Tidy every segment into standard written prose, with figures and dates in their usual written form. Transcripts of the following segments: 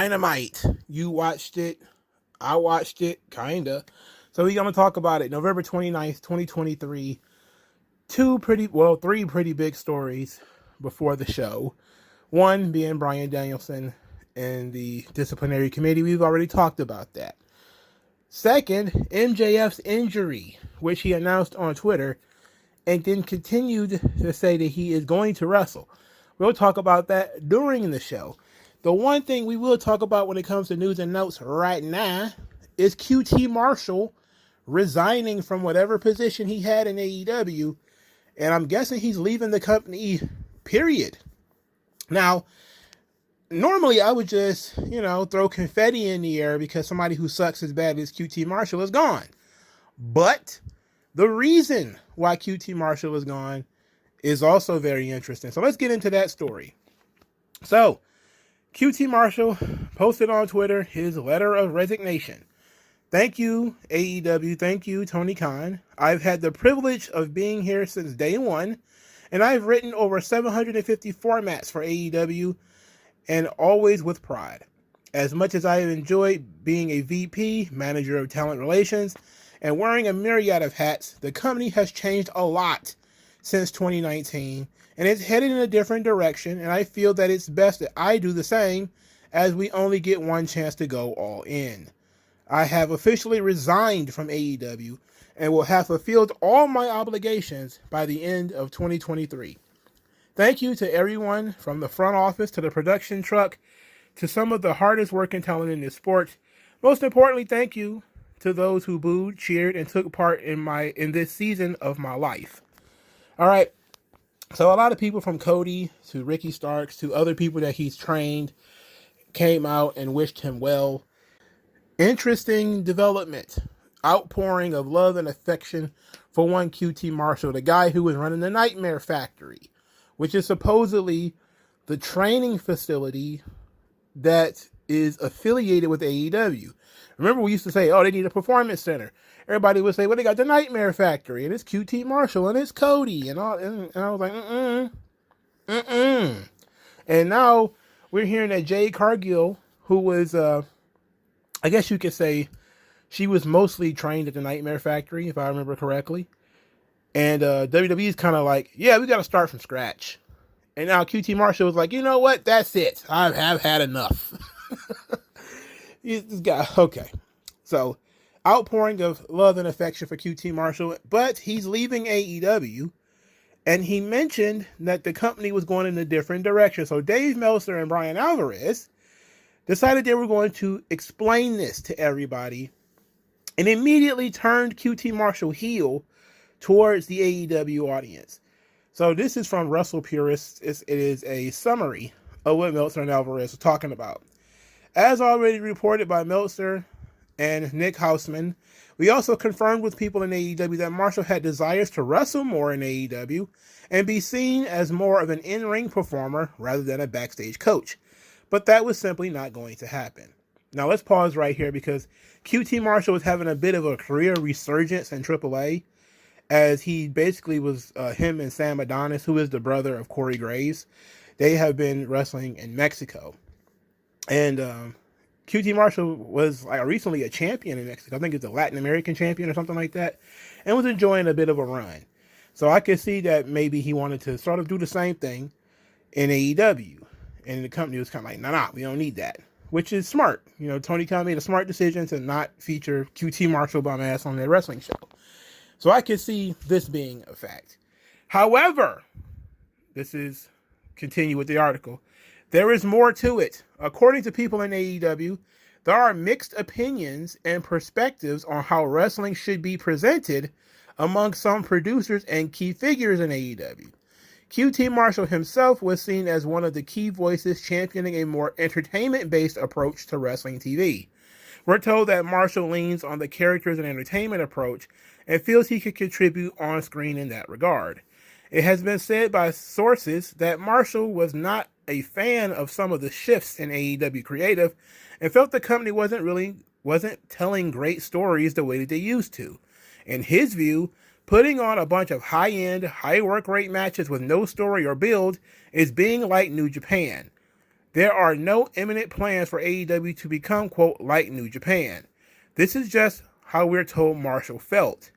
Dynamite. You watched it. I watched it, kinda. So we're going to talk about it. November 29th, 2023. Three pretty big stories before the show. One being Bryan Danielson and the disciplinary committee. We've already talked about that. Second, MJF's injury, which he announced on Twitter, and then continued to say that he is going to wrestle. We'll talk about that during the show. The one thing we will talk about when it comes to news and notes right now is QT Marshall resigning from whatever position he had in AEW, and I'm guessing he's leaving the company, period. Now, normally I would just, throw confetti in the air because somebody who sucks as bad as QT Marshall is gone. But the reason why QT Marshall is gone is also very interesting. So let's get into that story. So, QT Marshall posted on Twitter his letter of resignation. Thank you, AEW. Thank you, Tony Khan. I've had the privilege of being here since day one, and I've written over 750 formats for AEW, and always with pride. As much as I have enjoyed being a VP, manager of talent relations, and wearing a myriad of hats, the company has changed a lot since 2019, and it's headed in a different direction, and I feel that it's best that I do the same, as we only get one chance to go all in. I have officially resigned from AEW, and will have fulfilled all my obligations by the end of 2023. Thank you to everyone from the front office to the production truck to some of the hardest working talent in this sport. Most importantly, thank you to those who booed, cheered, and took part in this season of my life. All right. So a lot of people from Cody to Ricky Starks to other people that he's trained came out and wished him well. Interesting development. Outpouring of love and affection for one QT Marshall, the guy who was running the Nightmare Factory, which is supposedly the training facility that is affiliated with AEW. Remember, we used to say, oh, they need a performance center. Everybody would say, well, they got the Nightmare Factory, and it's QT Marshall, and it's Cody, and all. And I was like, And now we're hearing that Jade Cargill, who was, I guess you could say, she was mostly trained at the Nightmare Factory, if I remember correctly. And WWE is kind of like, yeah, we got to start from scratch. And now QT Marshall was like, you know what? That's it. I have had enough. This guy, okay. So, outpouring of love and affection for QT Marshall, but he's leaving AEW, and he mentioned that the company was going in a different direction. So Dave Meltzer and Bryan Alvarez decided they were going to explain this to everybody, and immediately turned QT Marshall heel towards the AEW audience. So this is from Wrestle Purists. It is a summary of what Meltzer and Alvarez are talking about. As already reported by Meltzer and Nick Hausman, we also confirmed with people in AEW that Marshall had desires to wrestle more in AEW and be seen as more of an in-ring performer rather than a backstage coach. But that was simply not going to happen. Now let's pause right here because QT Marshall was having a bit of a career resurgence in AAA, as he basically was him and Sam Adonis, who is the brother of Corey Graves. They have been wrestling in Mexico. And QT Marshall was recently a champion in Mexico. I think it's a Latin American champion or something like that, and was enjoying a bit of a run. So I could see that maybe he wanted to sort of do the same thing in AEW. And the company was kind of like, nah, we don't need that. Which is smart. Tony Khan made a smart decision to not feature QT Marshall bum ass on their wrestling show. So I could see this being a fact. However, continue with the article. There is more to it. According to people in AEW, there are mixed opinions and perspectives on how wrestling should be presented among some producers and key figures in AEW. QT Marshall himself was seen as one of the key voices championing a more entertainment-based approach to wrestling TV. We're told that Marshall leans on the characters and entertainment approach and feels he could contribute on screen in that regard. It has been said by sources that Marshall was not a fan of some of the shifts in AEW creative and felt the company wasn't telling great stories the way that they used to. In his view, putting on a bunch of high-end, high work rate matches with no story or build is being like New Japan. There are no imminent plans for AEW to become, quote, like New Japan. This is just how we're told Marshall felt.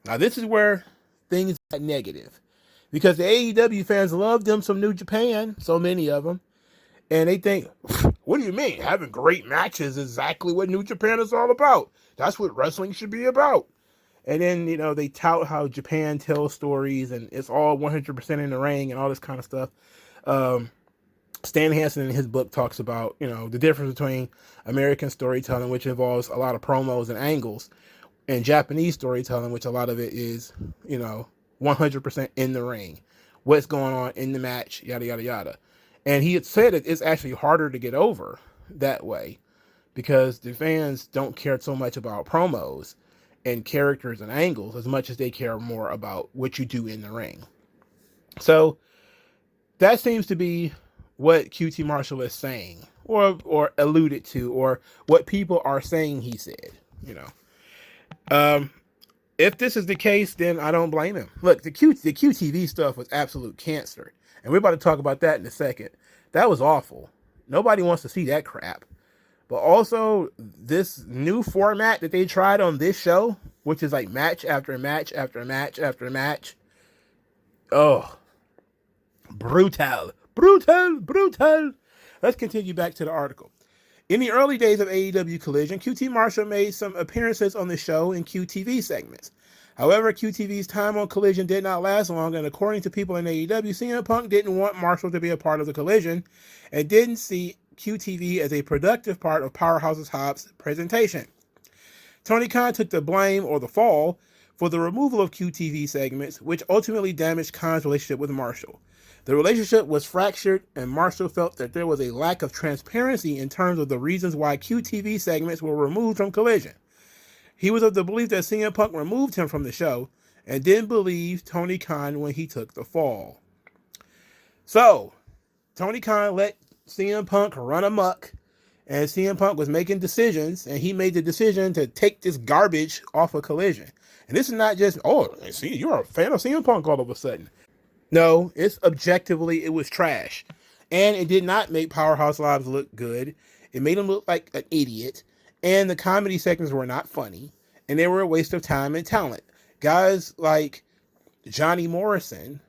Now, this is where things got negative. Because the AEW fans love them some New Japan, so many of them. And they think, what do you mean? Having great matches is exactly what New Japan is all about. That's what wrestling should be about. And then, they tout how Japan tells stories and it's all 100% in the ring and all this kind of stuff. Stan Hansen in his book talks about, the difference between American storytelling, which involves a lot of promos and angles, and Japanese storytelling, which a lot of it is, 100% in the ring. What's going on in the match, yada, yada, yada. And he had said it's actually harder to get over that way because the fans don't care so much about promos and characters and angles as much as they care more about what you do in the ring. So that seems to be what QT Marshall is saying or alluded to, or what people are saying he said, If this is the case, then I don't blame him. Look, the QTV stuff was absolute cancer. And we're about to talk about that in a second. That was awful. Nobody wants to see that crap. But also, this new format that they tried on this show, which is like match after match after match after match. Oh, brutal. Let's continue back to the article. In the early days of AEW Collision, QT Marshall made some appearances on the show in QTV segments. However, QTV's time on Collision did not last long, and according to people in AEW, CM Punk didn't want Marshall to be a part of the Collision and didn't see QTV as a productive part of Powerhouse's Hobbs' presentation. Tony Khan took the blame, or the fall, for the removal of QTV segments, which ultimately damaged Khan's relationship with Marshall. The relationship was fractured, and Marshall felt that there was a lack of transparency in terms of the reasons why QTV segments were removed from Collision. He was of the belief that CM Punk removed him from the show and didn't believe Tony Khan when he took the fall. So, Tony Khan let CM Punk run amok, and CM Punk was making decisions, and he made the decision to take this garbage off of Collision. And this is not just, see, you're a fan of CM Punk all of a sudden. No, it's objectively, it was trash. And it did not make Powerhouse Lives look good. It made him look like an idiot. And the comedy segments were not funny. And they were a waste of time and talent. Guys like Johnny Morrison,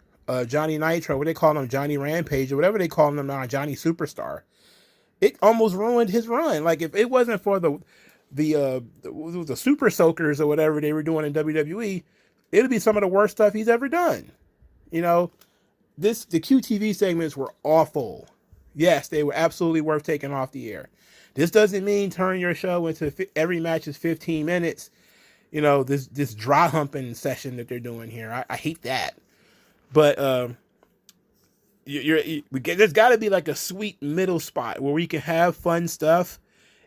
Johnny Nitro, what they call him, Johnny Rampage, or whatever they call him now, Johnny Superstar. It almost ruined his run. Like, if it wasn't for the Super Soakers or whatever they were doing in WWE, it would be some of the worst stuff he's ever done. The QTV segments were awful. Yes, they were absolutely worth taking off the air. This doesn't mean turn your show into every match is 15 minutes. This dry humping session that they're doing here. I hate that. But there's got to be like a sweet middle spot where we can have fun stuff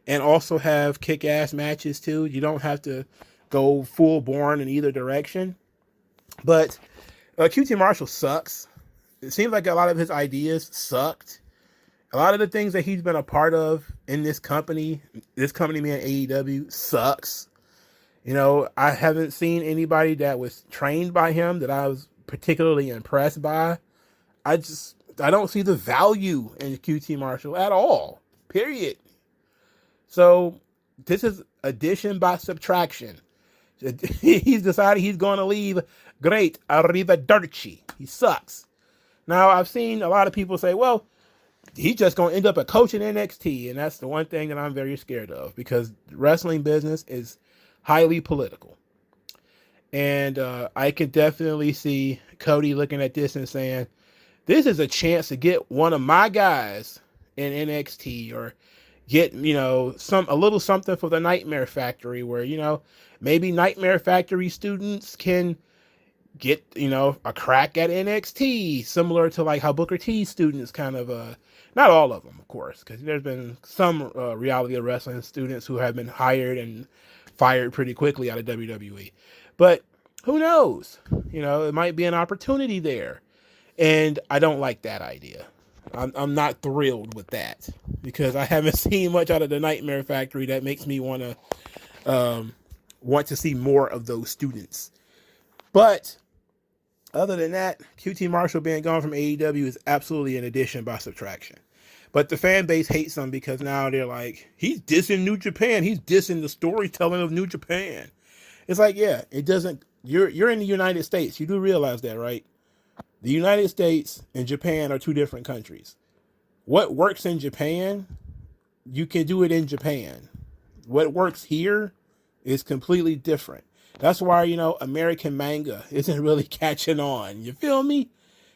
and also have kick-ass matches too. You don't have to go full bore in either direction. But QT Marshall sucks. It seems like a lot of his ideas sucked. A lot of the things that he's been a part of in this company being AEW, sucks. I haven't seen anybody that was trained by him that I was particularly impressed by. I don't see the value in QT Marshall at all. Period. So this is addition by subtraction. He's decided he's going to leave. Great. Arrivederci. He sucks. Now, I've seen a lot of people say, well, he's just going to end up a coach in NXT. And that's the one thing that I'm very scared of, because wrestling business is highly political. And I could definitely see Cody looking at this and saying, this is a chance to get one of my guys in NXT, or get, a little something for the Nightmare Factory, where, maybe Nightmare Factory students can get, a crack at NXT, similar to like how Booker T students kind of, not all of them, of course, because there's been some reality of wrestling students who have been hired and fired pretty quickly out of WWE. But who knows? It might be an opportunity there. And I don't like that idea. I'm not thrilled with that, because I haven't seen much out of the Nightmare Factory that makes me want to see more of those students. But other than that, QT Marshall being gone from AEW is absolutely an addition by subtraction. But the fan base hates him because now they're like, he's dissing New Japan. He's dissing the storytelling of New Japan. It's like, yeah, it doesn't. You're in the United States. You do realize that, right? The United States and Japan are two different countries. What works in Japan, you can do it in Japan. What works here is completely different. That's why, American manga isn't really catching on. You feel me?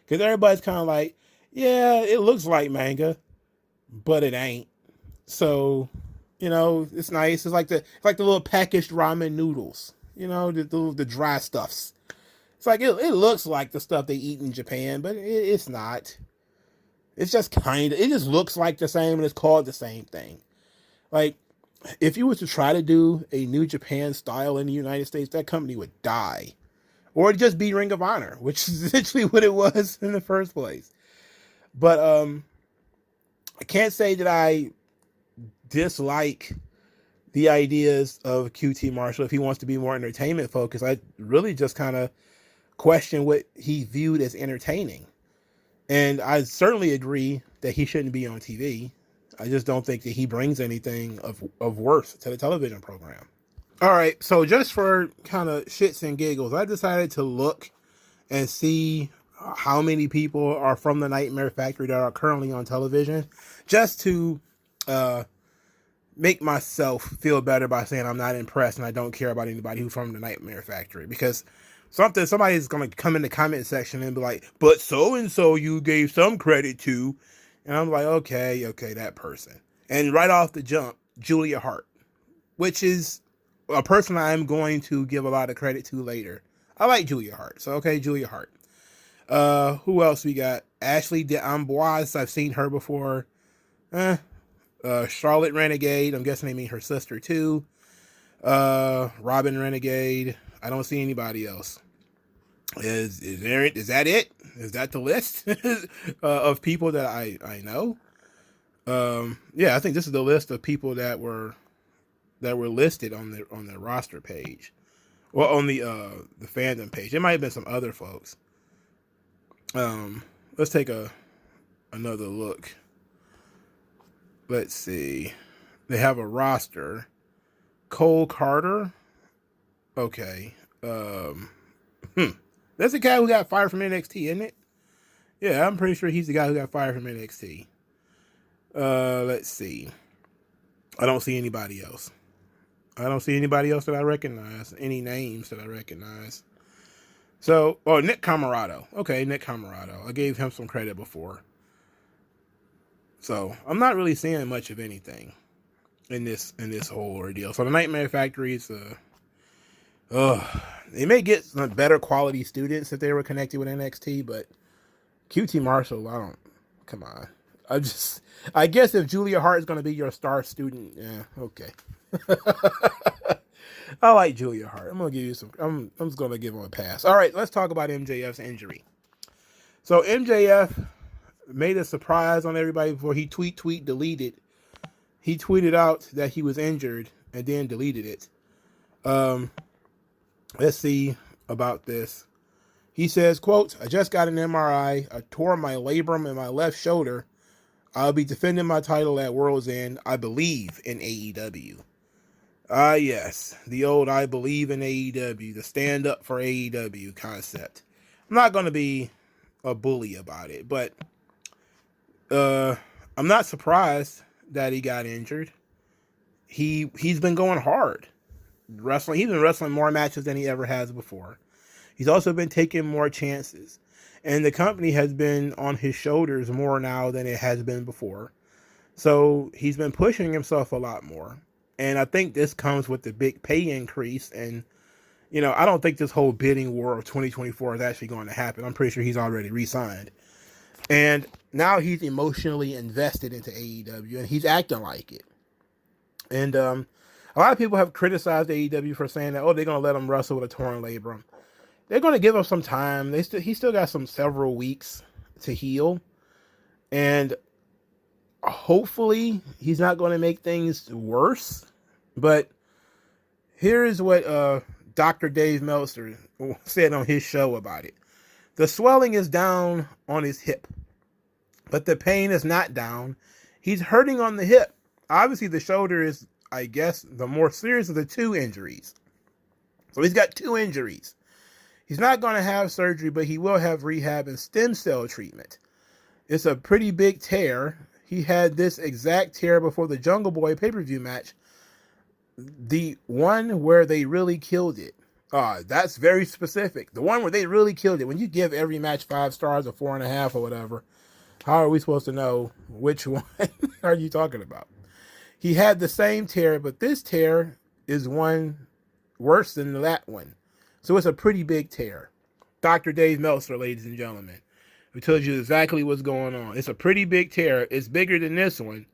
Because everybody's kind of like, yeah, it looks like manga, but it ain't. So, it's nice. It's like the little packaged ramen noodles. The dry stuffs. It's like it looks like the stuff they eat in Japan, but it's not. It's just it just looks like the same and it's called the same thing. Like, if you was to try to do a New Japan style in the United States, that company would die. Or it'd just be Ring of Honor, which is essentially what it was in the first place. But I can't say that I dislike the ideas of QT Marshall if he wants to be more entertainment focused. I really just kind of question what he viewed as entertaining. And I certainly agree that he shouldn't be on TV. I just don't think that he brings anything of worth to the television program. All right, so just for kind of shits and giggles, I decided to look and see how many people are from the Nightmare Factory that are currently on television, just to make myself feel better by saying I'm not impressed and I don't care about anybody who's from the Nightmare Factory. Because somebody's going to come in the comment section and be like, but so-and-so you gave some credit to. And I'm like, okay, that person. And right off the jump, Julia Hart, which is a person I'm going to give a lot of credit to later. I like Julia Hart. So, okay, Julia Hart. Who else we got? Ashley D'Amboise. I've seen her before. Charlotte Renegade. I'm guessing they mean her sister too. Robin Renegade. I don't see anybody else. Is that it? Is that the list of people that I know? Yeah, I think this is the list of people that were listed on the roster page, or on the fandom page. There might have been some other folks. Let's take another look. Let's see. They have a roster. Cole Carter. Okay. That's the guy who got fired from NXT, isn't it? Yeah, I'm pretty sure he's the guy who got fired from NXT. Let's see. I don't see anybody else. I don't see anybody else that I recognize. Any names that I recognize. So, Nick Camarado. Okay, Nick Camarado. I gave him some credit before. So, I'm not really seeing much of anything in this whole ordeal. So, the Nightmare Factory is they may get some better quality students if they were connected with NXT, but QT Marshall, come on. I guess if Julia Hart is going to be your star student, yeah, okay. I like Julia Hart. I'm just going to give him a pass. All right, let's talk about MJF's injury. So MJF made a surprise on everybody before he deleted. He tweeted out that he was injured and then deleted it. Let's see about this. He says, quote, I just got an MRI. I tore my labrum in my left shoulder. I'll be defending my title at World's End. I believe in AEW. Yes, the old I believe in AEW, the stand up for AEW concept. I'm not going to be a bully about it, but I'm not surprised that he got injured. He's been going hard. He's been wrestling more matches than he ever has before. He's also been taking more chances. And the company has been on his shoulders more now than it has been before. So he's been pushing himself a lot more. And I think this comes with the big pay increase. And, I don't think this whole bidding war of 2024 is actually going to happen. I'm pretty sure he's already re-signed. And now he's emotionally invested into AEW and he's acting like it. And a lot of people have criticized AEW for saying that, they're going to let him wrestle with a torn labrum. They're going to give him some time. He still got several weeks to heal. And hopefully he's not going to make things worse. But here is what Dr. Dave Meltzer said on his show about it. The swelling is down on his hip, but the pain is not down. He's hurting on the hip. Obviously, the shoulder is, I guess, the more serious of the two injuries. So he's got two injuries. He's not going to have surgery, but he will have rehab and stem cell treatment. It's a pretty big tear. He had this exact tear before the Jungle Boy pay-per-view match. The one where they really killed it. That's very specific. The one where they really killed it. When you give every match 5 stars or 4.5 or whatever, how are we supposed to know which one are you talking about? He had the same tear, but this tear is one worse than that one. So it's a pretty big tear. Dr. Dave Meltzer, ladies and gentlemen, who tells you exactly what's going on. It's a pretty big tear. It's bigger than this one.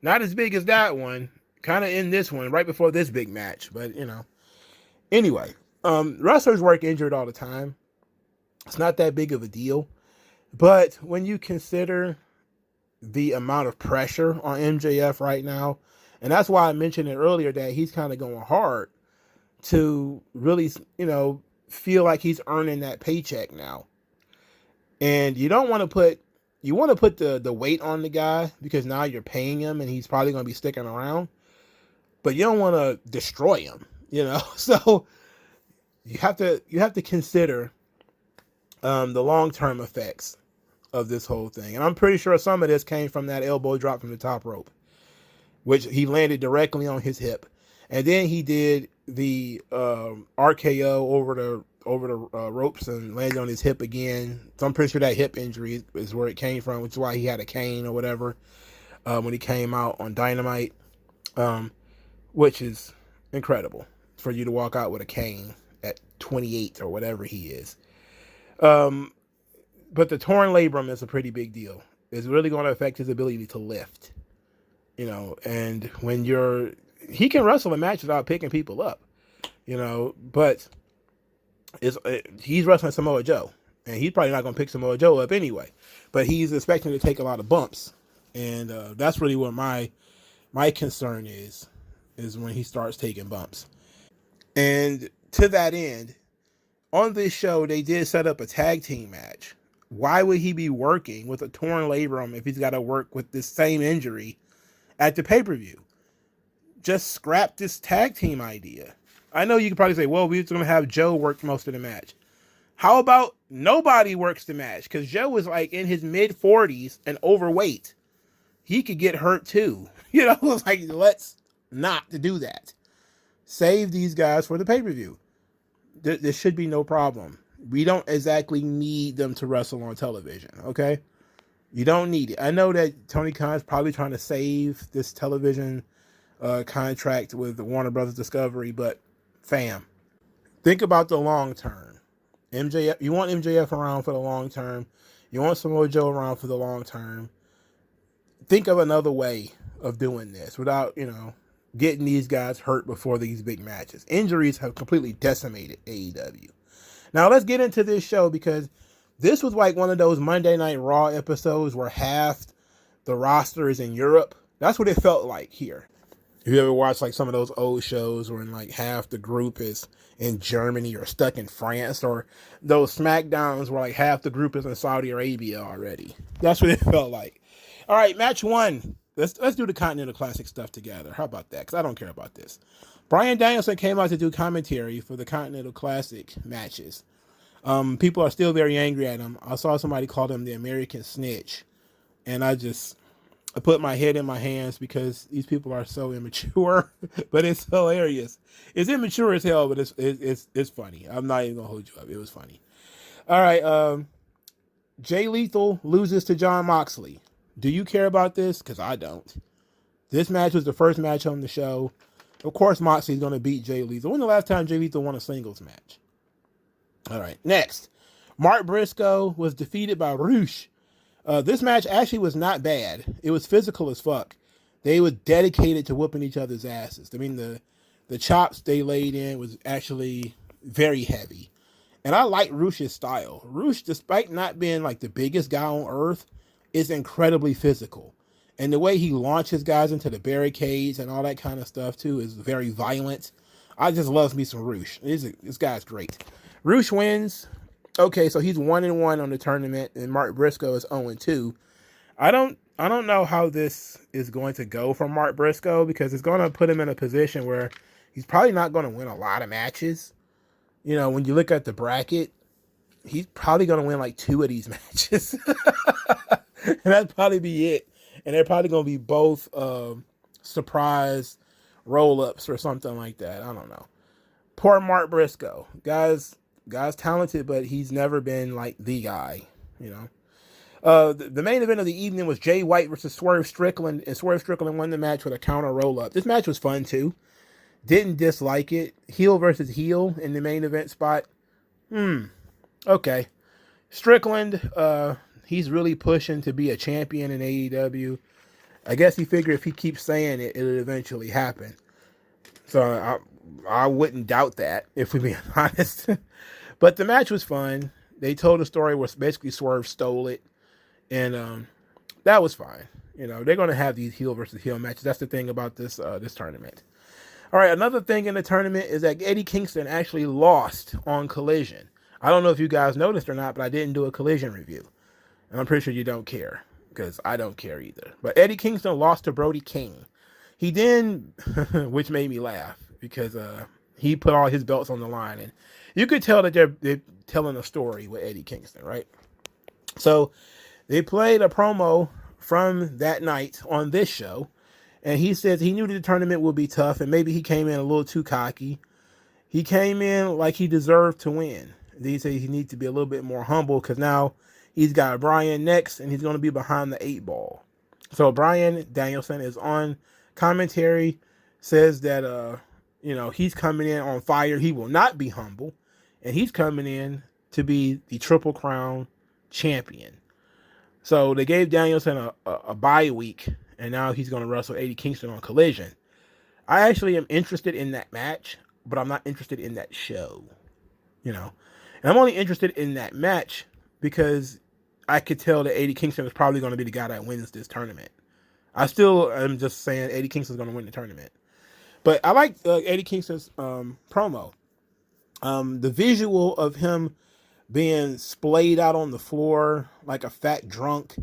Not as big as that one. Kind of in this one, right before this big match. But, you know. Anyway, wrestlers work injured all the time. It's not that big of a deal. But when you consider the amount of pressure on MJF right now, and that's why I mentioned it earlier that he's kind of going hard to really, you know, feel like he's earning that paycheck now. And you don't want to put, you want to put the weight on the guy because now you're paying him and he's probably going to be sticking around. But you don't want to destroy him, you know. So you have to consider the long-term effects of this whole thing. And I'm pretty sure some of this came from that elbow drop from the top rope, which he landed directly on his hip. And then he did the RKO over the ropes and landed on his hip again. So I'm pretty sure that hip injury is where it came from, which is why he had a cane or whatever when he came out on Dynamite, which is incredible for you to walk out with a cane at 28 or whatever he is. But the torn labrum is a pretty big deal. It's really going to affect his ability to lift, you know, and when he can wrestle a match without picking people up, you know, but he's wrestling Samoa Joe, and he's probably not going to pick Samoa Joe up anyway, but he's expecting to take a lot of bumps, and that's really what my concern is when he starts taking bumps. And to that end, on this show, they did set up a tag team match. Why would he be working with a torn labrum if he's got to work with this same injury at the pay-per-view? Just scrap this tag team idea. I know you could probably say, well, we're going to have Joe work most of the match. How about nobody works the match? Because Joe is like in his mid-40s and overweight. He could get hurt too. You know, it's like, let's not do that. Save these guys for the pay-per-view. There should be no problem. We don't exactly need them to wrestle on television, okay? You don't need it. I know that Tony Khan's probably trying to save this television contract with the Warner Brothers Discovery, but fam, think about the long term. MJF, you want MJF around for the long term. You want Samoa Joe around for the long term. Think of another way of doing this without, you know, getting these guys hurt before these big matches. Injuries have completely decimated AEW. Now let's get into this show, because this was like one of those Monday Night Raw episodes where half the roster is in Europe. That's what it felt like here. If you ever watched like some of those old shows where like half the group is in Germany or stuck in France, or those SmackDowns where like half the group is in Saudi Arabia already. That's what it felt like. All right, match one. Let's do the Continental Classic stuff together. How about that? Because I don't care about this. Bryan Danielson came out to do commentary for the Continental Classic matches. People are still very angry at him. I saw somebody call him the American Snitch, and I put my head in my hands because these people are so immature, but it's hilarious. It's immature as hell, but it's funny. I'm not even gonna hold you up. It was funny. All right, Jay Lethal loses to Jon Moxley. Do you care about this? Because I don't. This match was the first match on the show. Of course, Moxley's going to beat Jay Lethal. When the last time Jay Lethal won a singles match? All right, next. Mark Briscoe was defeated by Rush. This match actually was not bad. It was physical as fuck. They were dedicated to whooping each other's asses. I mean, the chops they laid in was actually very heavy. And I like Rush's style. Rush, despite not being like the biggest guy on earth, is incredibly physical. And the way he launches guys into the barricades and all that kind of stuff, too, is very violent. I just love me some Rush. This guy's great. Rush wins. Okay, so he's 1-1 on the tournament, and Mark Briscoe is 0-2. I don't I don't know how this is going to go for Mark Briscoe, because it's going to put him in a position where he's probably not going to win a lot of matches. You know, when you look at the bracket, he's probably going to win like 2 of these matches. And that'd probably be it. And they're probably going to be both surprise roll-ups or something like that. I don't know. Poor Mark Briscoe. Guy's talented, but he's never been like the guy, you know. The main event of the evening was Jay White versus Swerve Strickland, and Swerve Strickland won the match with a counter roll-up. This match was fun, too. Didn't dislike it. Heel versus heel in the main event spot. Okay. Strickland, he's really pushing to be a champion in AEW. I guess he figured if he keeps saying it, it'll eventually happen. So I wouldn't doubt that, if we're being honest. But the match was fun. They told a story where basically Swerve stole it. And that was fine. You know, they're going to have these heel versus heel matches. That's the thing about this tournament. All right, another thing in the tournament is that Eddie Kingston actually lost on Collision. I don't know if you guys noticed or not, but I didn't do a Collision review. And I'm pretty sure you don't care, because I don't care either. But Eddie Kingston lost to Brody King. He did, which made me laugh, because he put all his belts on the line. And you could tell that they're telling a story with Eddie Kingston, right? So they played a promo from that night on this show. And he says he knew the tournament would be tough, and maybe he came in a little too cocky. He came in like he deserved to win. He said he needs to be a little bit more humble, because now he's got Bryan next, and he's going to be behind the 8 ball. So Bryan Danielson is on commentary, says that he's coming in on fire. He will not be humble, and he's coming in to be the Triple Crown champion. So they gave Danielson a bye week, and now he's going to wrestle Eddie Kingston on Collision. I actually am interested in that match, but I'm not interested in that show, you know. And I'm only interested in that match because I could tell that Eddie Kingston is probably going to be the guy that wins this tournament. I still am just saying Eddie Kingston's going to win the tournament. But I like Eddie Kingston's promo. The visual of him being splayed out on the floor like a fat drunk,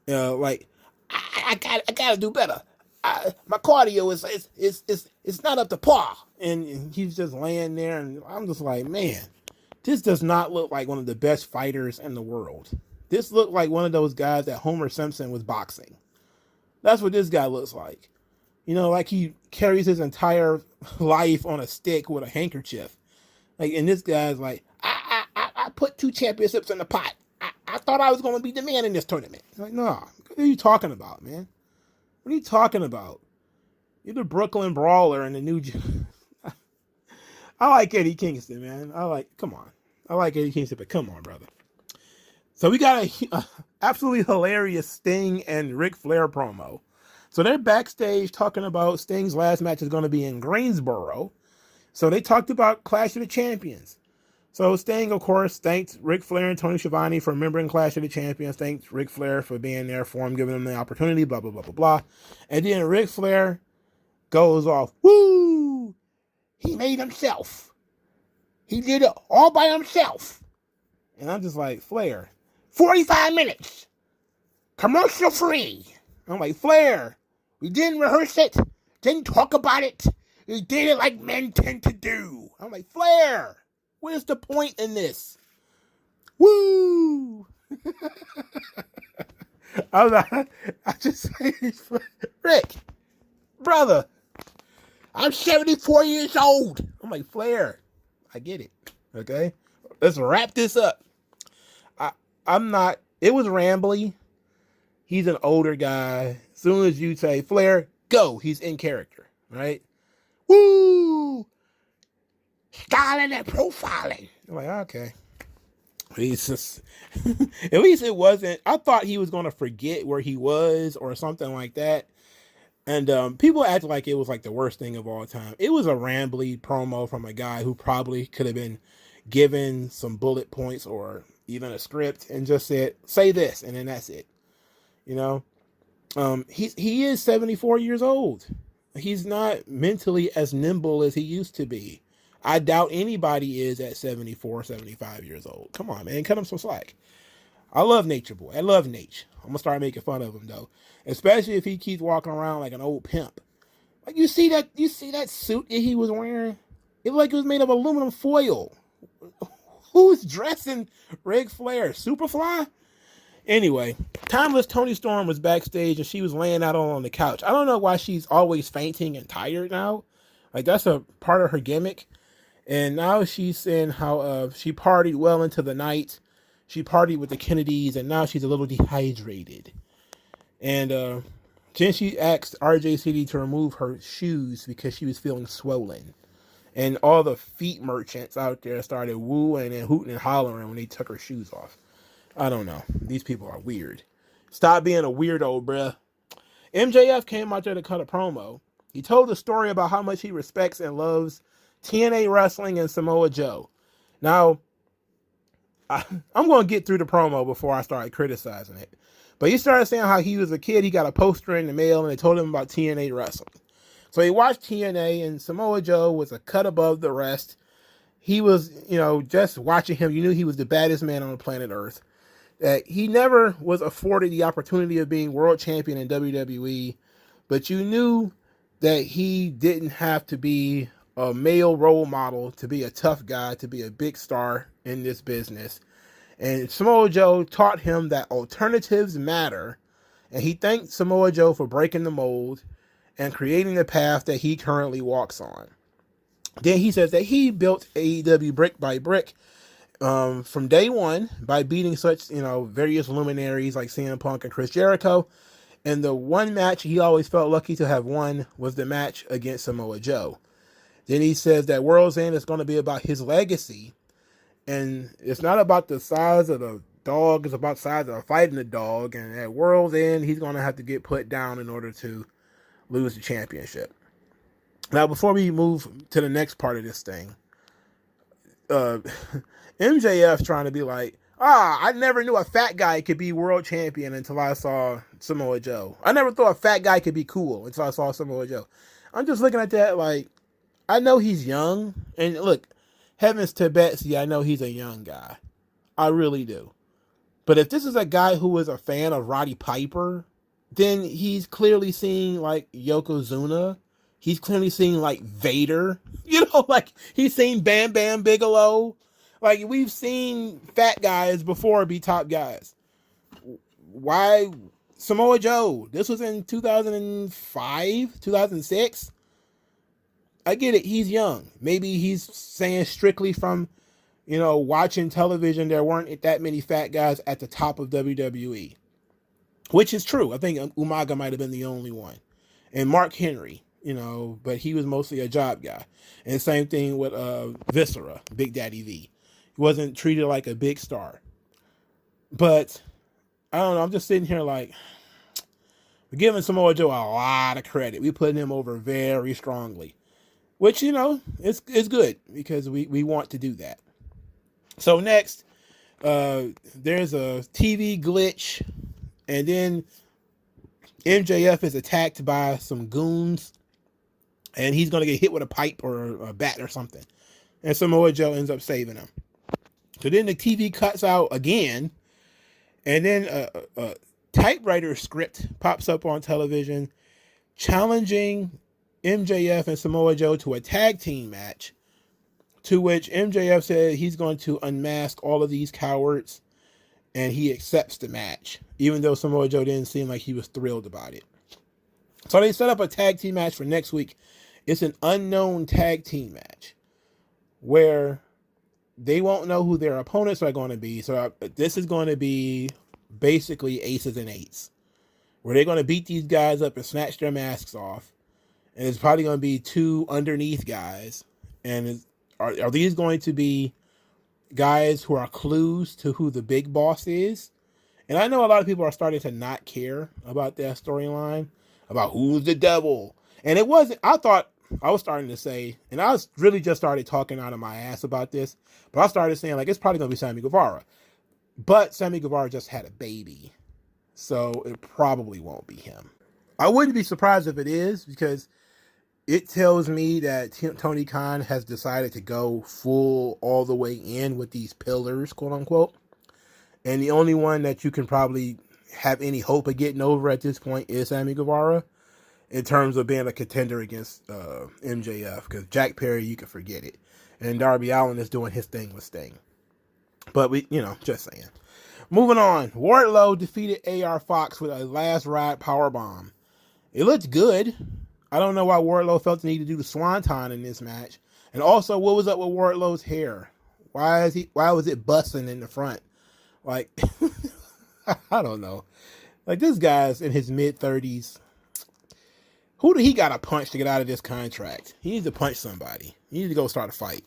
like, I gotta do better. My cardio is not up to par. And he's just laying there, and I'm just like, man, this does not look like one of the best fighters in the world. This looked like one of those guys that Homer Simpson was boxing. That's what this guy looks like. You know, like he carries his entire life on a stick with a handkerchief. Like, and this guy's like, I put 2 championships in the pot. I thought I was going to be the man in this tournament. Like, no, what are you talking about, man? What are you talking about? You're the Brooklyn Brawler and the new... I like Eddie Kingston, man. Come on. I like Eddie Kingston, but come on, brother. So we got a absolutely hilarious Sting and Ric Flair promo. So they're backstage talking about Sting's last match is going to be in Greensboro. So they talked about Clash of the Champions. So Sting, of course, thanked Ric Flair and Tony Schiavone for remembering Clash of the Champions. Thanked Ric Flair for being there for him, giving him the opportunity, blah, blah, blah, blah, blah. And then Ric Flair goes off, woo! He made himself. He did it all by himself. And I'm just like, Flair, 45 minutes. Commercial free. I'm like, Flair, we didn't rehearse it. Didn't talk about it. We did it like men tend to do. I'm like, Flair, where's the point in this? Woo! I just say, Rick, brother, I'm 74 years old. I'm like, Flair, I get it. Okay? Let's wrap this up. I'm not, it was rambly. He's an older guy. As soon as you say, Flair, go, he's in character, right? Woo! Styling and profiling. I'm like, okay. He's just, at least it wasn't, I thought he was going to forget where he was or something like that. And people act like it was like the worst thing of all time. It was a rambly promo from a guy who probably could have been given some bullet points or even a script and just said, say this, and then that's it. You know, he is 74 years old. He's not mentally as nimble as he used to be. I doubt anybody is at 74, 75 years old. Come on, man, cut him some slack. I love Nature Boy. I love Nate. I'm gonna start making fun of him though, especially if he keeps walking around like an old pimp. Like you see that suit that he was wearing? It looked like it was made of aluminum foil. Who's dressing Ric Flair? Superfly? Anyway, Timeless Tony Storm was backstage and she was laying out on the couch. I don't know why she's always fainting and tired now. Like that's a part of her gimmick. And now she's saying how she partied well into the night. She partied with the Kennedys and now she's a little dehydrated. And then she asked RJCD to remove her shoes because she was feeling swollen. And all the feet merchants out there started wooing and hooting and hollering when they took her shoes off. I don't know. These people are weird. Stop being a weirdo, bruh. MJF came out there to cut a promo. He told a story about how much he respects and loves TNA Wrestling and Samoa Joe. Now, I'm going to get through the promo before I start criticizing it. But he started saying how he was a kid. He got a poster in the mail and they told him about TNA Wrestling. So he watched TNA and Samoa Joe was a cut above the rest. He was, just watching him, you knew he was the baddest man on the planet Earth. That he never was afforded the opportunity of being world champion in WWE, but you knew that he didn't have to be a male role model to be a tough guy, to be a big star in this business. And Samoa Joe taught him that alternatives matter, and he thanked Samoa Joe for breaking the mold and creating the path that he currently walks on. Then he says that he built AEW brick by brick from day one by beating such, various luminaries like CM Punk and Chris Jericho. And the one match he always felt lucky to have won was the match against Samoa Joe. Then he says that World's End is going to be about his legacy. And it's not about the size of the dog, it's about the size of fighting the dog. And at World's End, he's going to have to get put down in order to lose the championship. Now, before we move to the next part of this thing, MJF trying to be like, I never knew a fat guy could be world champion until I saw Samoa Joe. I never thought a fat guy could be cool until I saw Samoa Joe. I'm just looking at that like, I know he's young. And look, heavens to Betsy, I know he's a young guy. I really do. But if this is a guy who is a fan of Roddy Piper, then he's clearly seeing like Yokozuna. He's clearly seeing like Vader. Like he's seen Bam Bam Bigelow. Like we've seen fat guys before be top guys. Why Samoa Joe? This was in 2005, 2006. I get it. He's young. Maybe he's saying strictly from, watching television, there weren't that many fat guys at the top of WWE. Which is true. I think Umaga might have been the only one. And Mark Henry, but he was mostly a job guy. And same thing with Viscera, Big Daddy V. He wasn't treated like a big star. But, I don't know, I'm just sitting here like, we're giving Samoa Joe a lot of credit. We're putting him over very strongly. Which, it's good because we want to do that. So next, there's a TV glitch. And then MJF is attacked by some goons. And he's going to get hit with a pipe or a bat or something. And Samoa Joe ends up saving him. So then the TV cuts out again. And then a typewriter script pops up on television challenging MJF and Samoa Joe to a tag team match. To which MJF said he's going to unmask all of these cowards. And he accepts the match, even though Samoa Joe didn't seem like he was thrilled about it. So they set up a tag team match for next week. It's an unknown tag team match where they won't know who their opponents are going to be. So this is going to be basically aces and eights, where they're going to beat these guys up and snatch their masks off. And it's probably going to be two underneath guys. And are these going to be guys who are clues to who the big boss is? And I know a lot of people are starting to not care about that storyline, about who's the devil. And it wasn't, I thought, I was starting to say, and I was really just started talking out of my ass about this, but I started saying like, it's probably going to be Sammy Guevara. But Sammy Guevara just had a baby, so it probably won't be him. I wouldn't be surprised if it is, because it tells me that Tony Khan has decided to go full all the way in with these pillars, quote unquote. And the only one that you can probably have any hope of getting over at this point is Sammy Guevara in terms of being a contender against MJF, because Jack Perry, you can forget it. And Darby Allin is doing his thing with Sting. But just saying. Moving on, Wardlow defeated AR Fox with a last ride powerbomb. It looked good. I don't know why Wardlow felt the need to do the swanton in this match. And also, what was up with Wardlow's hair? Why was it busting in the front? Like, I don't know. Like, this guy's in his mid-30s. Who do he got to punch to get out of this contract? He needs to punch somebody. He needs to go start a fight.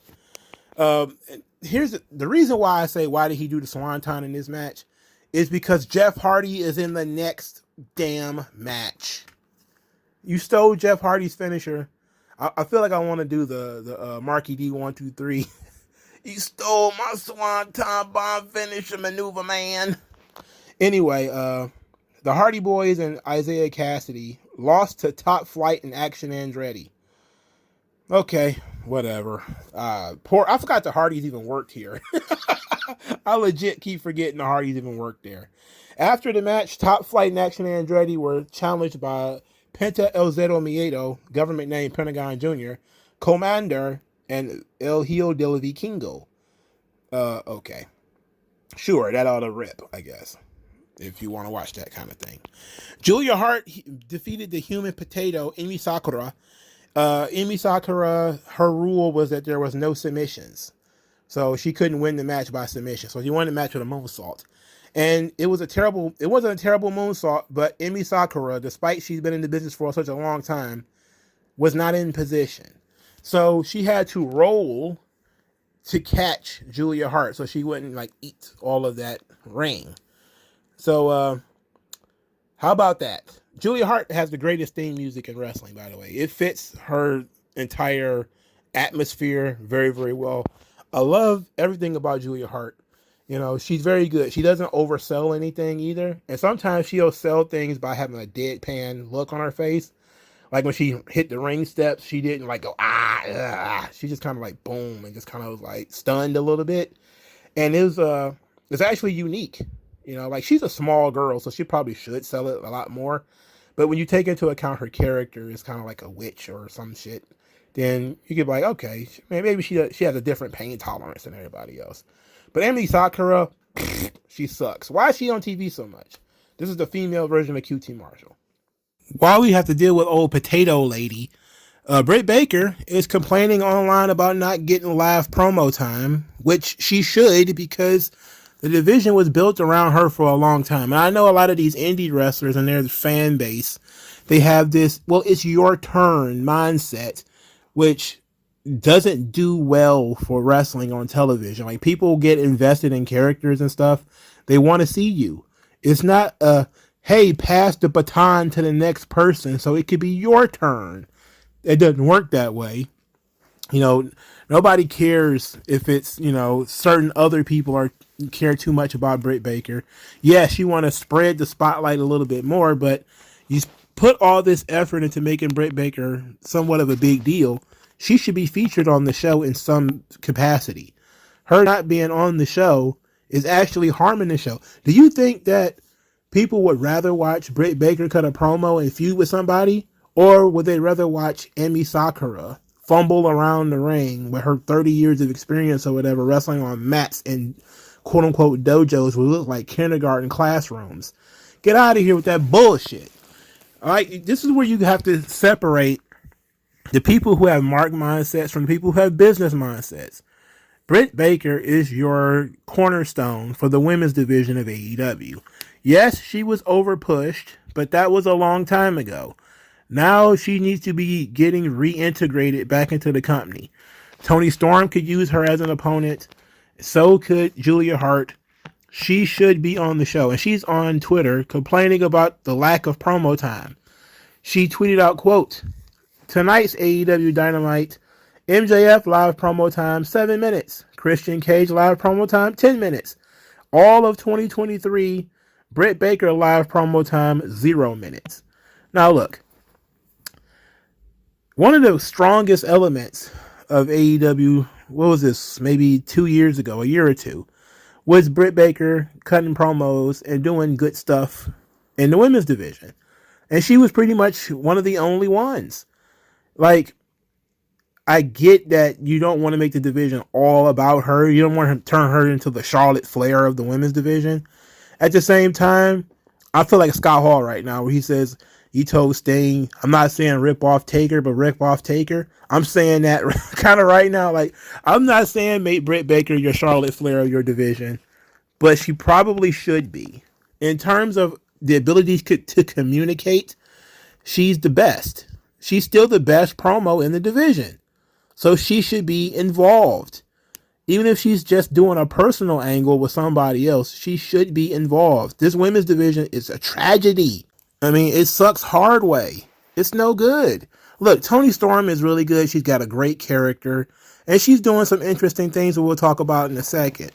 Here's the reason why I say why did he do the swanton in this match is because Jeff Hardy is in the next damn match. You stole Jeff Hardy's finisher. I feel like I want to do the Marky D 1-2-3. You stole my swanton bomb finisher maneuver, man. Anyway, the Hardy Boys and Isaiah Cassidy lost to Top Flight and Action Andretti. Okay, whatever. I forgot the Hardys even worked here. I legit keep forgetting the Hardys even worked there. After the match, Top Flight and Action Andretti were challenged by Penta El Zero Miedo, government name Pentagon Jr., Commander, and El Hijo del Vikingo. Okay. Sure, that ought to rip, I guess, if you want to watch that kind of thing. Julia Hart defeated the human potato, Emi Sakura. Emi Sakura, her rule was that there was no submissions. So she couldn't win the match by submission. So she won the match with a moonsault. And it wasn't a terrible moonsault, but Emi Sakura, despite she's been in the business for such a long time, was not in position. So she had to roll to catch Julia Hart so she wouldn't eat all of that ring. So how about that? Julia Hart has the greatest theme music in wrestling, by the way. It fits her entire atmosphere very, very well. I love everything about Julia Hart. She's very good. She doesn't oversell anything either. And sometimes she'll sell things by having a deadpan look on her face. Like when she hit the ring steps, she didn't go, She just kind of boom, and just kind of was stunned a little bit. And it's actually unique. She's a small girl, so she probably should sell it a lot more. But when you take into account her character is kind of like a witch or some shit, then you could be like, okay, maybe she has a different pain tolerance than everybody else. But Emi Sakura, she sucks. Why is she on TV so much? This is the female version of QT Marshall. While we have to deal with old potato lady, Britt Baker is complaining online about not getting live promo time, which she should, because the division was built around her for a long time. And I know a lot of these indie wrestlers and their fan base, they have this, well, it's your turn mindset, which doesn't do well for wrestling on television. People get invested in characters and stuff. They want to see you. It's not hey, pass the baton to the next person so it could be your turn. It doesn't work that way. Nobody cares if it's, certain other people care too much about Britt Baker. Yes, you want to spread the spotlight a little bit more, but you put all this effort into making Britt Baker somewhat of a big deal. She should be featured on the show in some capacity. Her not being on the show is actually harming the show. Do you think that people would rather watch Britt Baker cut a promo and feud with somebody, or would they rather watch Emi Sakura fumble around the ring with her 30 years of experience or whatever, wrestling on mats and quote-unquote dojos will look like kindergarten classrooms? Get out of here with that bullshit. All right, this is where you have to separate the people who have mark mindsets from the people who have business mindsets. Britt Baker is your cornerstone for the women's division of AEW. Yes, she was overpushed, but that was a long time ago. Now she needs to be getting reintegrated back into the company. Toni Storm could use her as an opponent. So could Julia Hart. She should be on the show. And she's on Twitter complaining about the lack of promo time. She tweeted out, quote, tonight's AEW Dynamite, MJF live promo time, 7 minutes. Christian Cage live promo time, 10 minutes. All of 2023, Britt Baker live promo time, 0 minutes. Now look, one of the strongest elements of AEW, what was this, maybe 2 years ago, a year or two, was Britt Baker cutting promos and doing good stuff in the women's division. And she was pretty much one of the only ones. Like, I get that you don't want to make the division all about her. You don't want to turn her into the Charlotte Flair of the women's division. At the same time, I feel like Scott Hall right now, where he says, he told Sting, I'm not saying rip off Taker, but rip off Taker. I'm saying that kind of right now. Like, I'm not saying make Britt Baker your Charlotte Flair of your division, but she probably should be. In terms of the ability to communicate, she's the best. She's still the best promo in the division. So she should be involved. Even if she's just doing a personal angle with somebody else, she should be involved. This women's division is a tragedy. I mean, it sucks hard way. It's no good. Look, Toni Storm is really good. She's got a great character. And she's doing some interesting things that we'll talk about in a second.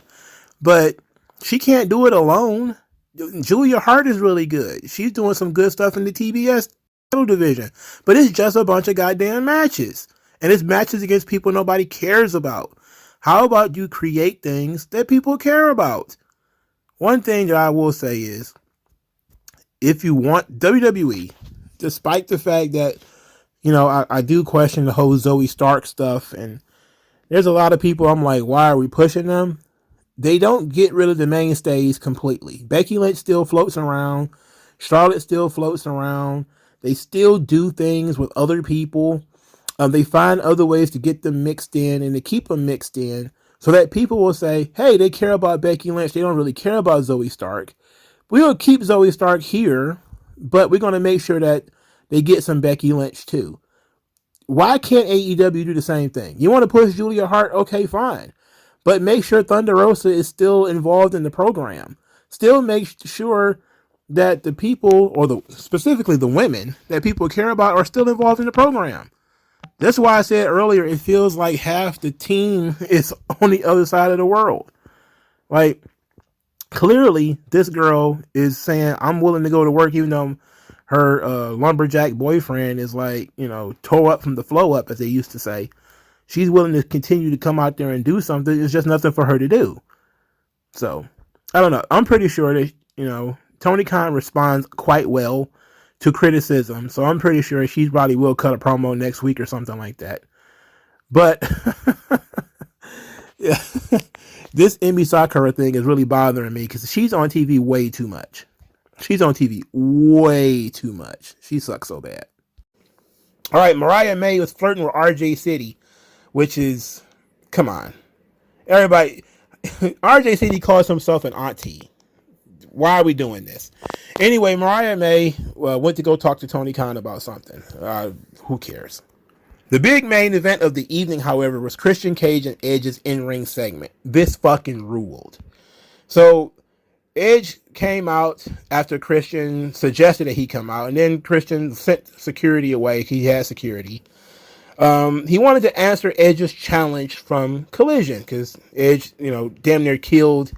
But she can't do it alone. Julia Hart is really good. She's doing some good stuff in the TBS division. But it's just a bunch of goddamn matches. And it's matches against people nobody cares about. How about you create things that people care about? One thing that I will say is, if you want WWE, despite the fact that, you know, I do question the whole Zoe Stark stuff, and there's a lot of people I'm like, why are we pushing them? They don't get rid of the mainstays completely. Becky Lynch still floats around. Charlotte still floats around. They still do things with other people. They find other ways to get them mixed in and to keep them mixed in so that people will say, hey, they care about Becky Lynch. They don't really care about Zoe Stark. We'll keep Zoe Stark here, but we're going to make sure that they get some Becky Lynch too. Why can't AEW do the same thing? You want to push Julia Hart? Okay, fine. But make sure Thunder Rosa is still involved in the program. Still make sure that the people, or specifically the women that people care about, are still involved in the program. That's why I said earlier, it feels like half the team is on the other side of the world. Like, clearly, this girl is saying, I'm willing to go to work, even though her lumberjack boyfriend is like, you know, tore up from the flow up, as they used to say. She's willing to continue to come out there and do something. It's just nothing for her to do. So, I don't know. I'm pretty sure that, you know, Tony Khan responds quite well to criticism. So I'm pretty sure she probably will cut a promo next week or something like that. But yeah, this Emi Sakura thing is really bothering me because she's on TV way too much. She's on TV way too much. She sucks so bad. All right, Mariah May was flirting with RJ City, which is, come on. Everybody, RJ City calls himself an auntie. Why are we doing this? Anyway, Mariah May went to go talk to Tony Khan about something. Who cares? The big main event of the evening, however, was Christian Cage and Edge's in-ring segment. This fucking ruled. So, Edge came out after Christian suggested that he come out, and then Christian sent security away. He had security. He wanted to answer Edge's challenge from Collision, because Edge, you know, damn near killed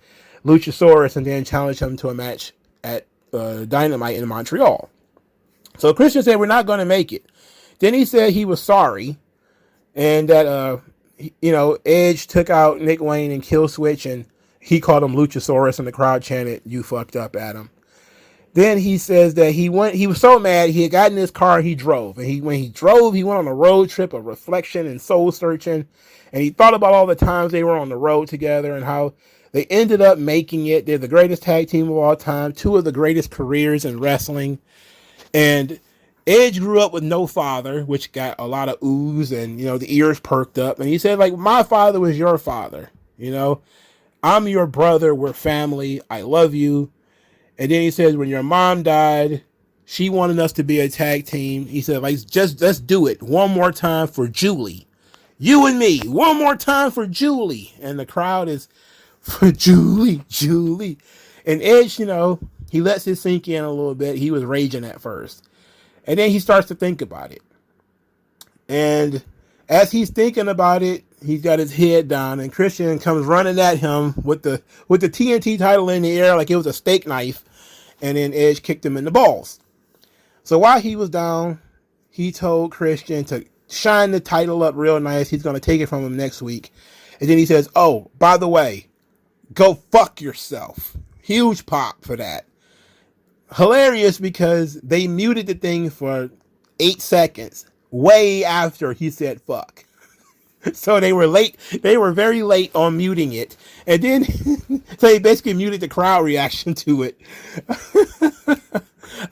Luchasaurus and then challenged him to a match at Dynamite in Montreal. So Christian said, we're not going to make it. Then he said he was sorry, and that, you know, Edge took out Nick Wayne and Killswitch, and he called him Luchasaurus, and the crowd chanted, you fucked up at him. Then he says that he was so mad, he had gotten in his car, he drove. And when he drove, he went on a road trip of reflection and soul searching. And he thought about all the times they were on the road together and how they ended up making it. They're the greatest tag team of all time, two of the greatest careers in wrestling. And Edge grew up with no father, which got a lot of oohs and, you know, the ears perked up. And he said, like, my father was your father. You know, I'm your brother. We're family. I love you. And then he says, when your mom died, she wanted us to be a tag team. He said, like, just let's do it one more time for Julie. You and me, one more time for Julie. And the crowd is, for Julie, Julie. And Edge, you know, he lets it sink in a little bit. He was raging at first. And then he starts to think about it. And as he's thinking about it, he's got his head down, and Christian comes running at him with the TNT title in the air like it was a steak knife, and then Edge kicked him in the balls. So while he was down, he told Christian to shine the title up real nice. He's going to take it from him next week. And then he says, oh, by the way, go fuck yourself. Huge pop for that. Hilarious because they muted the thing for 8 seconds, way after he said fuck. So they were late. They were very late on muting it. And then, so they basically muted the crowd reaction to it.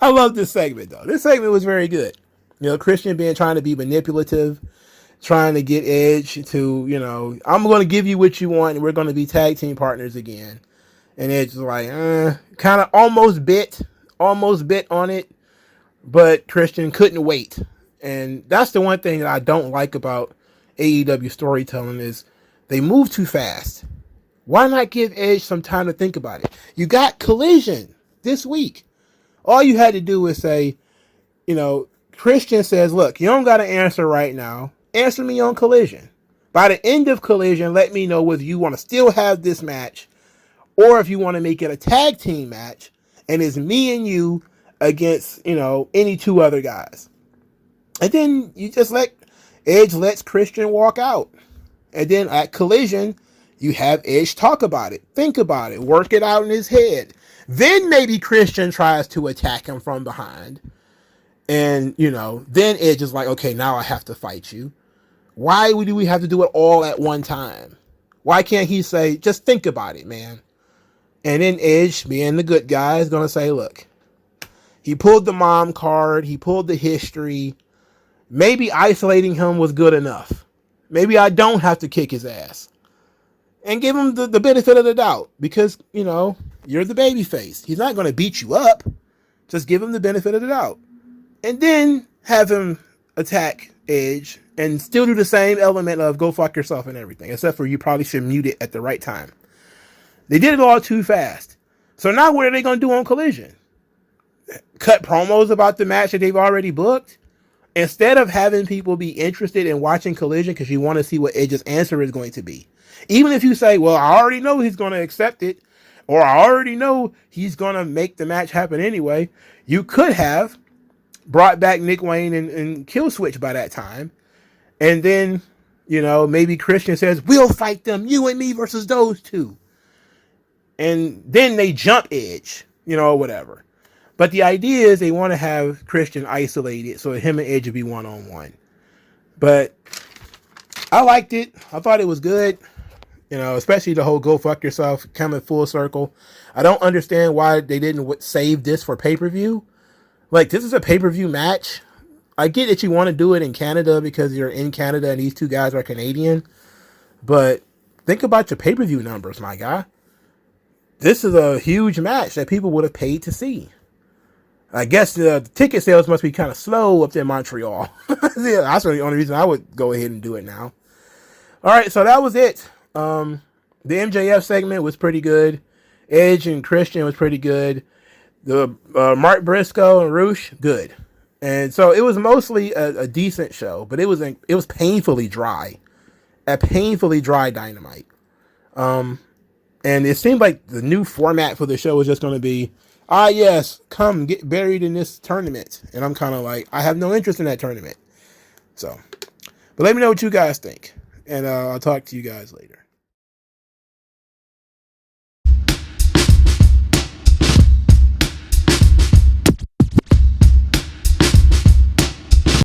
I love this segment, though. This segment was very good. You know, Christian trying to be manipulative, trying to get Edge to, you know, I'm going to give you what you want, and we're going to be tag team partners again. And Edge was like, kind of almost bit on it, but Christian couldn't wait. And that's the one thing that I don't like about AEW storytelling is they move too fast. Why not give Edge some time to think about it? You got Collision this week. All you had to do was say, you know, Christian says, look, you don't got to answer right now. Answer me on Collision. By the end of Collision, let me know whether you want to still have this match or if you want to make it a tag team match and it's me and you against, you know, any 2 other guys. And then you just Edge lets Christian walk out. And then at Collision, you have Edge talk about it, think about it, work it out in his head. Then maybe Christian tries to attack him from behind. And, you know, then Edge is like, okay, now I have to fight you. Why do we have to do it all at one time? Why can't he say, just think about it, man? And then Edge, being the good guy, is going to say, look, he pulled the mom card, he pulled the history. Maybe isolating him was good enough. Maybe I don't have to kick his ass. And give him the benefit of the doubt. Because, you know, you're the babyface. He's not going to beat you up. Just give him the benefit of the doubt. And then have him attack Edge and still do the same element of go fuck yourself and everything. Except for you probably should mute it at the right time. They did it all too fast. So now what are they going to do on Collision? Cut promos about the match that they've already booked? Instead of having people be interested in watching Collision because you want to see what Edge's answer is going to be. Even if you say, well, I already know he's going to accept it, or I already know he's going to make the match happen anyway, you could have brought back Nick Wayne and Killswitch by that time. And then, you know, maybe Christian says, we'll fight them, you and me versus those 2. And then they jump Edge, you know, whatever. But the idea is they want to have Christian isolated so him and Edge would be one-on-one. But I liked it. I thought it was good. You know, especially the whole go fuck yourself coming full circle. I don't understand why they didn't save this for pay-per-view. Like, this is a pay-per-view match. I get that you want to do it in Canada because you're in Canada and these 2 guys are Canadian. But think about your pay-per-view numbers, my guy. This is a huge match that people would have paid to see. I guess the ticket sales must be kind of slow up there in Montreal. Yeah, that's the only reason I would go ahead and do it now. All right, so that was it. The MJF segment was pretty good. Edge and Christian was pretty good. The Mark Briscoe and Roosh, good. And so it was mostly a decent show, but it was painfully dry. A painfully dry Dynamite. And it seemed like the new format for the show was just going to be, yes, come get buried in this tournament. And I'm kind of like, I have no interest in that tournament. So, but let me know what you guys think. And I'll talk to you guys later.